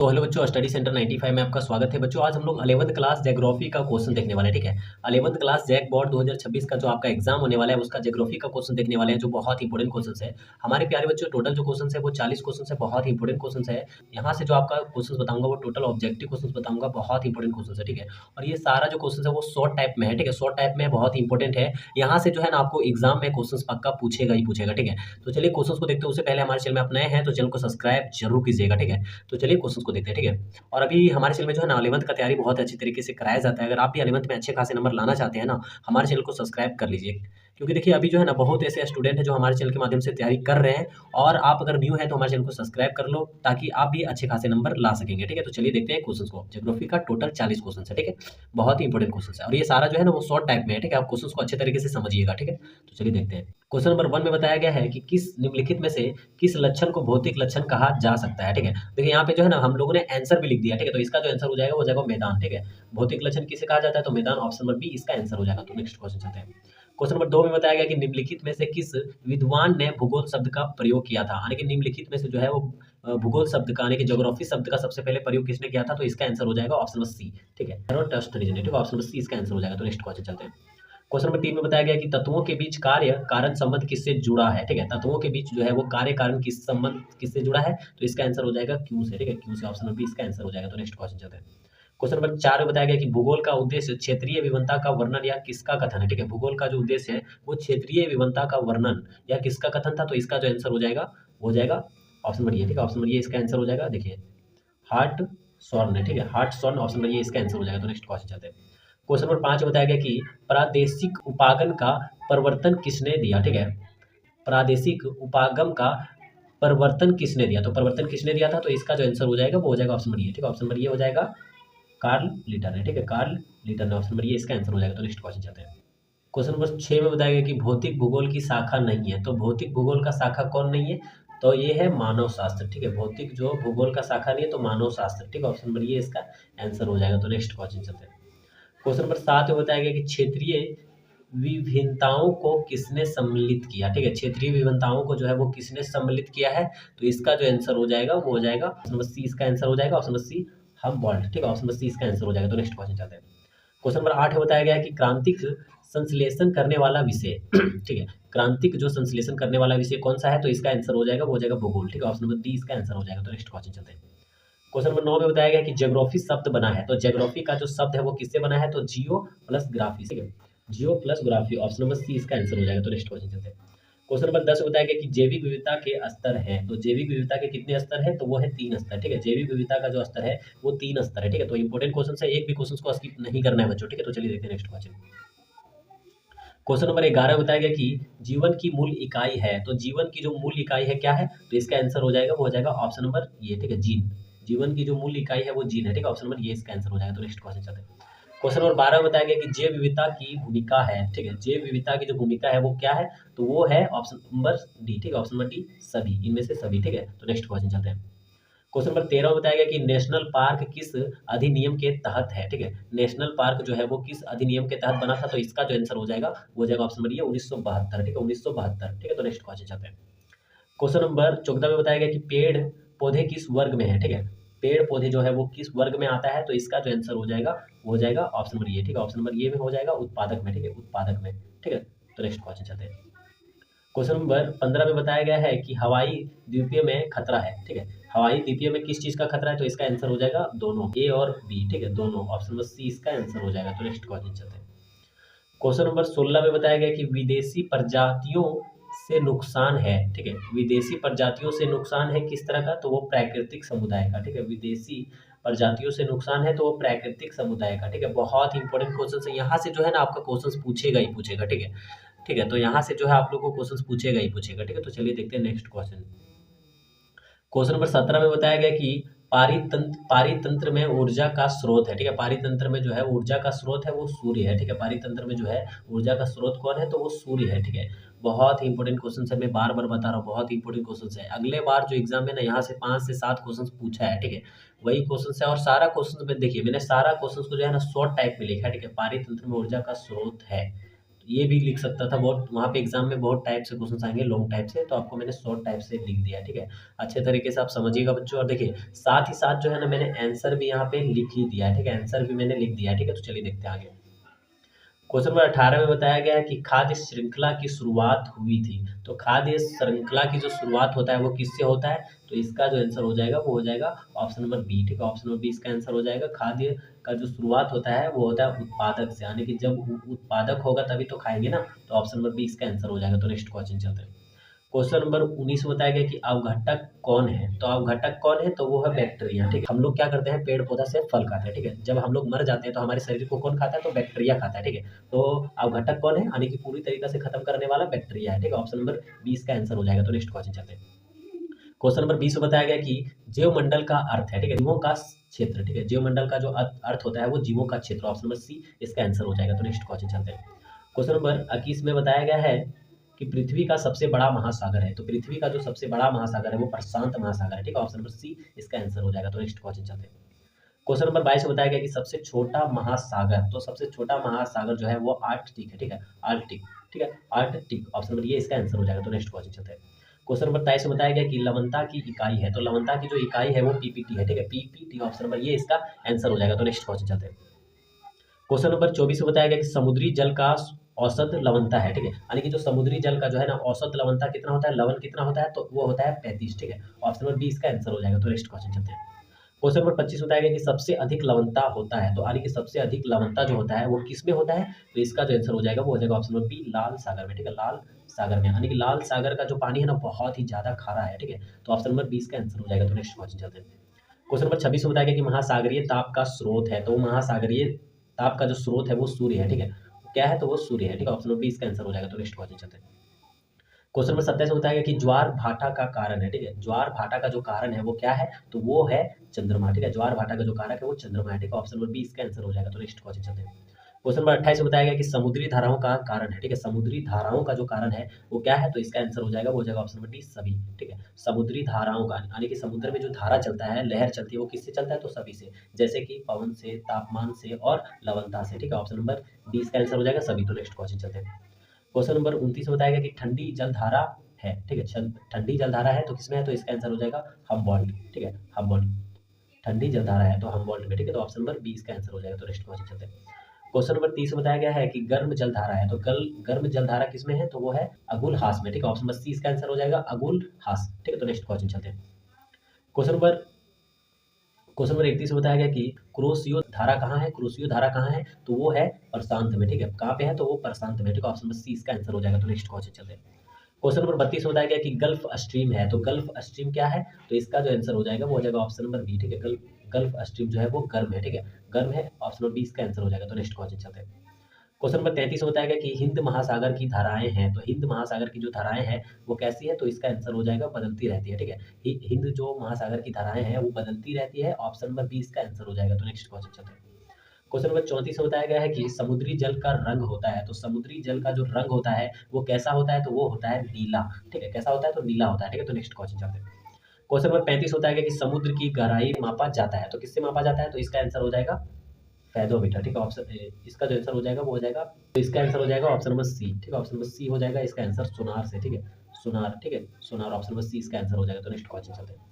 तो हेलो बच्चों, study centre 95 में आपका स्वागत है। बच्चों आज हम लोग 11th क्लास ज्योग्राफी का क्वेश्चन देखने वाले हैं। ठीक है, 11th क्लास जैक बोर्ड 2026 का जो आपका एग्जाम होने वाला है उसका ज्योग्राफी का क्वेश्चन देखने वाले हैं, जो बहुत इंपॉर्टेंट क्वेश्चन है हमारे प्यारे बच्चों। टोटल जो क्वेश्चन है वो 40 क्वेश्चन है, बहुत इंपॉर्टेंट क्वेश्चन है। यहाँ से जो आपका क्वेश्चन बताऊंगा वो टोटल ऑब्जेक्टिव क्वेश्चन बताऊंगा, बहुत इंपॉर्टेंट क्वेश्चन है। ठीक है, और ये सारा जो क्वेश्चन है वो शॉर्ट टाइप में है। ठीक है, शॉर्ट टाइप में बहुत इंपॉर्टेंट है। यहाँ से जो है ना आपको एग्जाम में क्वेश्चन पक्का पूछेगा ही पूछेगा। ठीक है, तो चलिए क्वेश्चन को देखते हैं। उससे पहले हमारे चैनल में आप नए हैं तो चैनल को सब्सक्राइब जरूर कीजिएगा। ठीक है, तो चलिए क्वेश्चन को देखते हैं। ठीक है, और अभी हमारे चैनल में जो है ना 11th का तैयारी बहुत अच्छी तरीके से कराया जाता है। अगर आप भी 11th में अच्छे खासे नंबर लाना चाहते हैं ना, हमारे चैनल को सब्सक्राइब कर लीजिए। क्योंकि देखिए अभी जो है ना बहुत ऐसे स्टूडेंट हैं जो हमारे चैनल के माध्यम से तैयारी कर रहे हैं, और आप अगर न्यू है तो हमारे चैनल को सब्सक्राइब कर लो ताकि आप भी अच्छे खासे नंबर ला सकेंगे। ठीक है, तो चलिए देखते हैं क्वेश्चन को। ज्योग्राफी का टोटल 40 क्वेश्चन है। ठीक है, बहुत ही इंपॉर्टेंट क्वेश्चन है, और ये सारा जो है ना वो शॉर्ट टाइप में है। ठीक है, आप क्वेश्चन को अच्छे तरीके से समझिएगा। ठीक है, तो चलिए देखते हैं। क्वेश्चन नंबर 1 में बताया गया है कि किस निम्नलिखित में से किस लक्षण को भौतिक लक्षण कहा जा सकता है। ठीक है, देखिए यहाँ पे जो है ना हम लोगों ने आंसर भी लिख दिया। ठीक है, तो इसका जो आंसर हो जाएगा वो जाएगा मैदान। ठीक है, भौतिक लक्षण किसे कहा जाता है तो मैदान, ऑप्शन नंबर बी इसका आंसर हो जाएगा। तो नेक्स्ट क्वेश्चन चलते हैं। क्वेश्चन नंबर 2 में बताया गया कि निम्नलिखित में से किस विद्वान ने भूगोल शब्द का प्रयोग किया था। यानी कि निम्नलिखित में से जो है वो भूगोल शब्द का यानी कि ज्योग्राफी शब्द का सबसे पहले प्रयोग किसने किया था, तो इसका आंसर हो जाएगा ऑप्शन नंबर सी। ठीक है, ऑप्शन नंबर सी इसका आंसर हो जाएगा। तो नेक्स्ट क्वेश्चन चलते हैं। क्वेश्चन नंबर 3 में बताया गया कि तत्वों के बीच कार्य कारण संबंध किससे जुड़ा है। ठीक है, तत्वों के बीच जो है वो कार्य कारण किस संबंध किससे जुड़ा है, तो इसका आंसर हो जाएगा क्यू से। ठीक है, क्यू से, ऑप्शन नंबर बी इसका आंसर हो जाएगा। तो नेक्स्ट क्वेश्चन चलते हैं। क्वेश्चन नंबर 4 में बताया गया कि भूगोल का उद्देश्य क्षेत्रीय विभिन्नता का वर्णन या किसका कथन है। ठीक है, भूगोल का जो उद्देश्य है वो क्षेत्रीय विभिन्नता का वर्णन या किसका कथन था, तो इसका जो आंसर हो जाएगा वो हो जाएगा ऑप्शन नंबर ये। ठीक है, ऑप्शन नंबर ये इसका आंसर हो जाएगा। देखिए हार्ट सॉर्न है। ठीक है, हार्ट सॉर्न, ऑप्शन नंबर ये इसका आंसर हो जाएगा। तो नेक्स्ट क्वेश्चन चलते हैं। क्वेश्चन नंबर 5 में बताया गया कि प्रादेशिक उपागम का परिवर्तन किसने दिया। ठीक है, प्रादेशिक उपागम का परिवर्तन किसने दिया, तो परिवर्तन किसने दिया था, तो इसका जो आंसर हो जाएगा वो हो जाएगा ऑप्शन नंबर ये। ठीक है, ऑप्शन नंबर ये हो जाएगा कार्ल लिटर है। ठीक है, कार्ल लिटर ने, ऑप्शन नंबर ये इसका आंसर हो जाएगा। तो नेक्स्ट क्वेश्चन चलते हैं। क्वेश्चन नंबर 6 में बताया गया कि भौतिक भूगोल की शाखा नहीं है, तो भौतिक भूगोल का शाखा कौन नहीं है, तो ये है मानव शास्त्र। ठीक है, भौतिक जो भूगोल का शाखा नहीं है तो मानव शास्त्र। ठीक है, ऑप्शन नंबर ये इसका आंसर हो जाएगा। तो नेक्स्ट क्वेश्चन चलते हैं। क्वेश्चन नंबर 7 में बताया गया कि क्षेत्रीय विभिन्नताओं को किसने सम्मिलित किया। ठीक है, क्षेत्रीय विभिन्नताओं को जो है वो किसने सम्मिलित किया है, तो इसका जो आंसर हो जाएगा वो हो जाएगा ऑप्शन नंबर सी इसका आंसर हो जाएगा। Option number c Humboldt. ठीक है, ऑप्शन नंबर सी इसका आंसर हो जाएगा। तो नेक्स्ट क्वेश्चन चलते हैं। क्वेश्चन नंबर 8 में बताया गया है कि क्रांतिक संश्लेषण करने वाला विषय ठीक है, क्रांतिक जो संश्लेषण करने वाला विषय कौन सा है, तो इसका आंसर हो जाएगा वो हो जाएगा भूगोल। ठीक है, ऑप्शन नंबर डी इसका आंसर हो जाएगा। तो नेक्स्ट क्वेश्चन चलते हैं। क्वेश्चन नंबर 9 में बताया गया कि ज्योग्राफी शब्द बना है, तो ज्योग्राफी का जो शब्द है वो किससे बना है, तो जियो प्लस ग्राफी। ठीक है, geo plus graphy, option number C इसका आंसर हो जाएगा। तो नेक्स्ट क्वेश्चन चलते हैं। क्वेश्चन नंबर 10 में बताया गया कि जैविक विविधता के स्तर हैं, तो जैविक विविधता के कितने स्तर हैं, तो वो है 3 स्तर। ठीक है, जैविक विविधता का जो स्तर है वो 3 स्तर है। ठीक है, तो इंपॉर्टेंट क्वेश्चन है, एक भी क्वेश्चन को स्किप नहीं करना है बच्चों। ठीक है, तो चलिए देखते हैं नेक्स्ट क्वेश्चन। क्वेश्चन नंबर 11 में बताया गया कि जीवन की मूल इकाई है, तो जीवन की जो मूल इकाई है क्या है, तो इसका आंसर हो जाएगा वो हो जाएगा ऑप्शन नंबर ये। ठीक है, जीन। जीवन की जो मूल इकाई है वो जीन है। ठीक है, ऑप्शन नंबर ये इसका आंसर हो जाएगा। तो नेक्स्ट क्वेश्चन चलते हैं। क्वेश्चन नंबर 12 में बताया गया कि जैव विविधता की भूमिका है। ठीक है, जैव विविधता की जो भूमिका है वो क्या है, तो वो है ऑप्शन नंबर डी। ठीक है, ऑप्शन नंबर डी सभी, इनमें से सभी। ठीक है, तो नेक्स्ट क्वेश्चन चलते हैं। क्वेश्चन नंबर 13 में बताया गया कि नेशनल पार्क किस अधिनियम के तहत है। ठीक है, नेशनल पार्क जो है वो किस अधिनियम के तहत बना था, तो इसका जो आंसर हो जाएगा वो हो जाएगा ऑप्शन नंबर ये 1972। ठीक है, 1972। ठीक है, तो नेक्स्ट क्वेश्चन चलते हैं। क्वेश्चन नंबर 14 में बताया गया कि पेड़ पौधे किस वर्ग में है। ठीक है, पेड़ पौधे जो है वो किस वर्ग में आता है, तो इसका जो आंसर हो जाएगा वो हो जाएगा ऑप्शन नंबर ये। ठीक है, ऑप्शन नंबर ये में हो जाएगा उत्पादक में। ठीक है, उत्पादक में। ठीक है, तो नेक्स्ट क्वेश्चन चलते हैं। क्वेश्चन नंबर 15 में बताया गया है कि हवाई द्वीपीय में खतरा है। ठीक है, हवाई द्वीपीय में किस चीज का खतरा है, तो इसका आंसर हो जाएगा दोनों, ए और बी। ठीक है, दोनों, ऑप्शन नंबर सी इसका आंसर हो जाएगा। तो नेक्स्ट क्वेश्चन चलते हैं। क्वेश्चन नंबर 16 में बताया गया कि विदेशी प्रजातियों से नुकसान है। ठीक है, विदेशी प्रजातियों से नुकसान है किस तरह का, तो वो प्राकृतिक समुदाय का। ठीक है, विदेशी प्रजातियों से नुकसान है तो वो प्राकृतिक समुदाय का। ठीक है, बहुत इंपॉर्टेंट क्वेश्चन है, यहाँ से जो है ना आपका क्वेश्चन पूछेगा ही पूछेगा। ठीक है, ठीक है, तो यहाँ से जो है आप लोग को क्वेश्चन पूछेगा ही पूछेगा। ठीक है, तो चलिए देखते हैं नेक्स्ट क्वेश्चन। क्वेश्चन नंबर 17 में बताया गया कि पारितंत्र में ऊर्जा का स्रोत है। ठीक है, पारितंत्र में जो है ऊर्जा का स्रोत है वो सूर्य है। ठीक है, पारितंत्र में जो है ऊर्जा का स्रोत कौन है, तो वो सूर्य है। ठीक है, बहुत ही इंपॉर्टेंट क्वेश्चन है, मैं बार बार बता रहा हूँ, बहुत ही इंपॉर्टेंट क्वेश्चन है। अगले बार जो एग्जाम में ना यहाँ से 5 से 7 क्वेश्चन पूछा है। ठीक है, वही क्वेश्चन है, और सारा क्वेश्चन में देखिए मैंने सारा क्वेश्चन को जो है ना शॉर्ट टाइप में लिखा है। ठीक है, पारितंत्र में ऊर्जा का स्रोत है, तो ये भी लिख सकता था, बहुत वहाँ पे एग्जाम में बहुत टाइप से क्वेश्चन आएंगे, लॉन्ग टाइप से, तो आपको मैंने शॉर्ट टाइप से लिख दिया है, ठीक है। अच्छे तरीके से आप समझिएगा बच्चों। और देखिए साथ ही साथ जो है ना मैंने आंसर भी यहाँ पे लिख ही दिया है, ठीक है, आंसर भी मैंने लिख दिया है, ठीक है। तो चलिए देखते हैं आगे। क्वेश्चन नंबर 18 में बताया गया है कि खाद्य श्रृंखला की शुरुआत हुई थी। तो खाद्य श्रृंखला की जो शुरुआत होता है वो किससे होता है? तो इसका जो आंसर हो जाएगा वो हो जाएगा ऑप्शन नंबर बी, ठीक है। ऑप्शन नंबर बी इसका आंसर हो जाएगा। खाद्य का जो शुरुआत होता है वो होता है उत्पादक से, यानी कि जब उत्पादक होगा तभी तो खाएंगे ना। तो ऑप्शन नंबर बी इसका आंसर हो जाएगा। तो नेक्स्ट क्वेश्चन चलते हैं। क्वेश्चन नंबर 19 में बताया गया कि अवघटक कौन है? तो अवघटक कौन है? तो वो है बैक्टीरिया, ठीक है। हम लोग क्या करते हैं, पेड़ पौधा से फल खाते हैं, ठीक है। जब हम लोग मर जाते हैं तो हमारे शरीर को कौन खाता है? तो बैक्टीरिया खाता है, ठीक है। तो अवघटक कौन है? यानी कि पूरी तरीके से खत्म करने वाला बैक्टीरिया है, ठीक है। ऑप्शन नंबर 20 का आंसर हो जाएगा। तो नेक्स्ट क्वेश्चन चलते हैं। क्वेश्चन नंबर 20 में बताया गया कि जीवमंडल का अर्थ है, ठीक है, जीवों का क्षेत्र, ठीक है। जीवमंडल का जो अर्थ होता है वो जीवों का क्षेत्र। ऑप्शन नंबर सी इसका आंसर हो जाएगा। तो नेक्स्ट क्वेश्चन चलते हैं। क्वेश्चन नंबर 21 में बताया गया है कि पृथ्वी का सबसे बड़ा महासागर है। तो पृथ्वी का जो सबसे बड़ा महासागर है वो प्रशांत महासागर है, ठीक है। ऑप्शन नंबर सी इसका आंसर हो जाएगा। तो नेक्स्ट क्वेश्चन चलते हैं। क्वेश्चन नंबर 22 में बताया गया कि सबसे छोटा महासागर, तो सबसे छोटा महासागर जो है वो आर्कटिक है, ठीक है, आर्कटिक, ठीक है, आर्कटिक। ऑप्शन नंबर ये इसका आंसर हो जाएगा। तो नेक्स्ट क्वेश्चन चलते हैं। क्वेश्चन नंबर 23 में बताया गया कि लवणता की इकाई है। तो लवणता की जो इकाई है वो पीपीटी है, ठीक है, पीपीटी। ऑप्शन नंबर ये इसका आंसर हो जाएगा। तो नेक्स्ट क्वेश्चन चलते हैं। क्वेश्चन नंबर 24 में बताया गया कि समुद्री जल का औसत लवणता है, ठीक है, यानी कि जो समुद्री जल का जो है ना औसत लवणता कितना होता है, लवण कितना होता है, तो वो होता है 35, ठीक है। ऑप्शन नंबर बी इसका आंसर हो जाएगा। तो नेक्स्ट क्वेश्चन चलते हैं। क्वेश्चन नंबर 25 बताया गया कि सबसे अधिक लवणता होता है। तो यानी कि सबसे अधिक लवणता जो होता है वो किस में होता है? तो इसका जो आंसर हो जाएगा वो हो जाएगा ऑप्शन नंबर बी, लाल सागर में, ठीक है, लाल सागर में। यानी कि लाल सागर का जो पानी है ना बहुत ही ज्यादा खारा है, ठीक है। तो ऑप्शन नंबर 20 का आंसर हो जाएगा। तो नेक्स्ट क्वेश्चन चलते हैं। क्वेश्चन नंबर 26 में बताया गया कि महासागरीय ताप का स्रोत है। तो महासागरीय ताप का जो स्रोत है वो सूर्य है, ठीक है। क्या है? तो वो सूर्य है, ठीक है। ऑप्शन नंबर 20 का आंसर हो जाएगा। तो नेक्स्ट क्वेश्चन चलते हैं। क्वेश्चन नंबर 27 में बताया गया कि ज्वार भाटा का कारण है, ठीक है। ज्वार भाटा का जो कारण है वो क्या है? तो वो है चंद्रमा, ठीक है। ज्वार भाटा का जो कारक है वो चंद्रमा है, ठीक है। ऑप्शन नंबर बी इसका आंसर हो जाएगा। तो नेक्स्ट क्वेश्चन चलते हैं। क्वेश्चन नंबर 28 में बताया गया कि समुद्री धाराओं का कारण है, ठीक है। समुद्री धाराओं का जो कारण है वो क्या है? तो इसका आंसर हो जाएगा वो हो जाएगा ऑप्शन नंबर डी, सभी, ठीक है। समुद्री धाराओं का यानी कि समुद्र में जो धारा चलता है, लहर चलती है, वो किससे चलता है? तो सभी से, जैसे कि पवन से, तापमान से और लवणता से, ठीक है। ऑप्शन नंबर बी इसका आंसर हो जाएगा सभी। तो नेक्स्ट क्वेश्चन चलते हैं। क्वेश्चन नंबर 29 में बताया गया कि ठंडी जलधारा है, ठीक है। ठंडी जलधारा है तो किसमें है? तो इसका आंसर हो जाएगा हम्बोल्ट, ठीक है, हम्बोल्ट। ठंडी जलधारा है तो हम्बोल्ट में, ठीक है। तो ऑप्शन नंबर बी इसका आंसर हो जाएगा। तो नेक्स्ट क्वेश्चन चलते हैं। क्वेश्चन नंबर 30 में बताया गया है कि गर्म जलधारा है। तो गर्म जलधारा किसमें है? तो वो है अगुलहास में, ठीक है। ऑप्शन नंबर सी इसका आंसर हो जाएगा, अगुलहास, ठीक है। तो नेक्स्ट क्वेश्चन चलते हैं। क्वेश्चन नंबर क्वेश्चन नंबर 31 में बताया गया कि क्रोशियो धारा कहाँ है? क्रोशियो धारा कहाँ है? तो वो है प्रशांत में, ठीक है। कहाँ पे है? तो वो प्रशांत में, ठीक है। ऑप्शन नंबर सी इसका आंसर हो जाएगा। तो नेक्स्ट क्वेश्चन चलते हैं। क्वेश्चन नंबर 32 में बताया गया कि गल्फ स्ट्रीम है। तो गल्फ स्ट्रीम क्या है? तो इसका जो आंसर हो जाएगा वो हो जाएगा ऑप्शन नंबर बी, ठीक है। गल्फ स्ट्रीम जो है वो गर्म है, ठीक है, गर्म है। ऑप्शन नंबर बी इसका आंसर हो जाएगा। तो नेक्स्ट क्वेश्चन चलते हैं। क्वेश्चन नंबर 33 में बताया गया कि हिंद महासागर की धाराएं हैं। तो हिंद महासागर की जो धाराएं हैं वो कैसी है? तो इसका आंसर हो जाएगा बदलती रहती है, ठीक है। हिंद जो महासागर की धाराएं हैं वो बदलती रहती है। ऑप्शन नंबर बी इसका आंसर हो जाएगा। तो नेक्स्ट क्वेश्चन चलते हैं। क्वेश्चन नंबर 34 में बताया गया है कि समुद्री जल का रंग होता है। तो समुद्री जल का जो रंग होता है वो कैसा होता है? तो वो होता है नीला, ठीक है। कैसा होता है? तो नीला होता है, ठीक है। तो नेक्स्ट क्वेश्चन चलते हैं। क्वेश्चन नंबर 35 होता है कि समुद्र की गहराई मापा जाता है। तो किससे मापा जाता है? तो इसका आंसर हो जाएगा फैदोमीटर, ठीक है। ऑप्शन इसका जो आंसर हो जाएगा वो हो जाएगा, तो इसका आंसर हो जाएगा ऑप्शन नंबर सी, ठीक है। ऑप्शन नंबर सी हो जाएगा इसका आंसर, सोनार से, ठीक है, सोनार, ठीक है, सोनार। ऑप्शन नंबर सी इसका आंसर हो जाएगा। तो नेक्स्ट क्वेश्चन चलते हैं।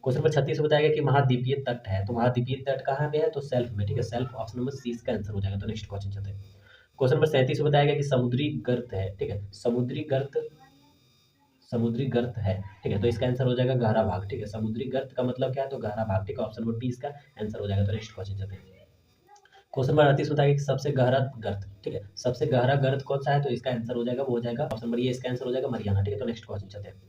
क्वेश्चन नंबर 36 में बताया गया कि महाद्वीपीय तट है। तो महाद्वीपीय तट कहाँ पे है? तो सेल्फ में, ठीक है, सेल्फ। ऑप्शन नंबर सी इसका आंसर हो जाएगा। तो नेक्स्ट क्वेश्चन चलते हैं। क्वेश्चन नंबर 37 में बताया गया कि समुद्री गर्त है, ठीक है, समुद्री गर्त, समुद्री गर्त है, ठीक है। तो इसका आंसर हो जाएगा गहरा भाग, ठीक है। समुद्री गर्त का मतलब क्या है? तो गहरा भाग, ठीक है। ऑप्शन नंबर डी इसका आंसर हो जाएगा। तो नेक्स्ट क्वेश्चन चलते हैं। क्वेश्चन नंबर 38 बताया कि सबसे गहरा गर्त, ठीक है, सबसे गहरा गर्त कौन सा है? तो इसका आंसर हो जाएगा वो हो जाएगा ऑप्शन नंबर ये इसका आंसर हो जाएगा मरियाना, ठीक है। तो नेक्स्ट क्वेश्चन चलते हैं।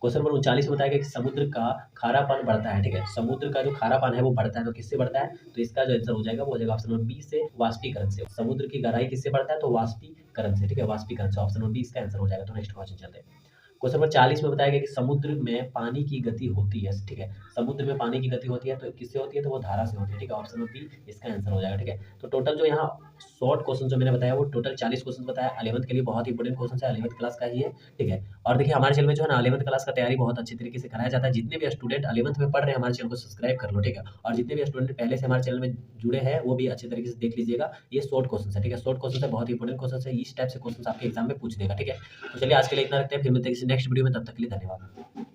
क्वेश्चन नंबर 39 बताया गया कि समुद्र का खारापन बढ़ता है, ठीक है। समुद्र का जो खारापन है वो बढ़ता है, तो किससे बढ़ता है? तो इसका जो आंसर हो जाएगा वो हो जाएगा ऑप्शन नंबर बी से, वाष्पीकरण से। समुद्र की गहराई किससे बढ़ता है? तो वाष्पीकरण से, ठीक है, वाष्पीकरण से। ऑप्शन नंबर बी इसका आंसर हो जाएगा। तो नेक्स्ट क्वेश्चन चलते हैं। क्वेश्चन नंबर 40 में बताया गया कि समुद्र में पानी की गति होती है, ठीक है। समुद्र में पानी की गति होती है तो किससे होती है, तो वो धारा से होती है, ठीक है। ऑप्शन बी इसका आंसर हो जाएगा, ठीक है। तो टोटल जो यहाँ शॉर्ट क्वेश्चन जो मैंने बताया वो टोटल 40 क्वेश्चन बताया। 11th के लिए बहुत ही इंपॉर्टेंट क्वेश्चन है, 11th क्लास का ही है, ठीक है। और देखिए हमारे चैनल में जो है ना 11th क्लास का तैयारी बहुत अच्छी तरीके से कराया जाता है। जितने भी स्टूडेंट 11th में पढ़ रहे हैं हमारे चैनल को सब्सक्राइब कर लो, ठीक है। और जितने भी स्टूडेंट पहले से हमारे चैनल में जुड़े हैं वो भी अच्छे तरीके से देख लीजिएगा। ये शॉर्ट क्वेश्चन है, ठीक है। शॉर्ट क्वेश्चन है, बहुत ही इंपॉर्टेंट क्वेश्चन है। इस टाइप से क्वेश्चन आपके एग्जाम में पूछ देगा, ठीक है। तो चलिए आज के लिए इतना रखते हैं, फिर मिलते हैं किसी नेक्स्ट वीडियो में, तब तक के लिए धन्यवाद।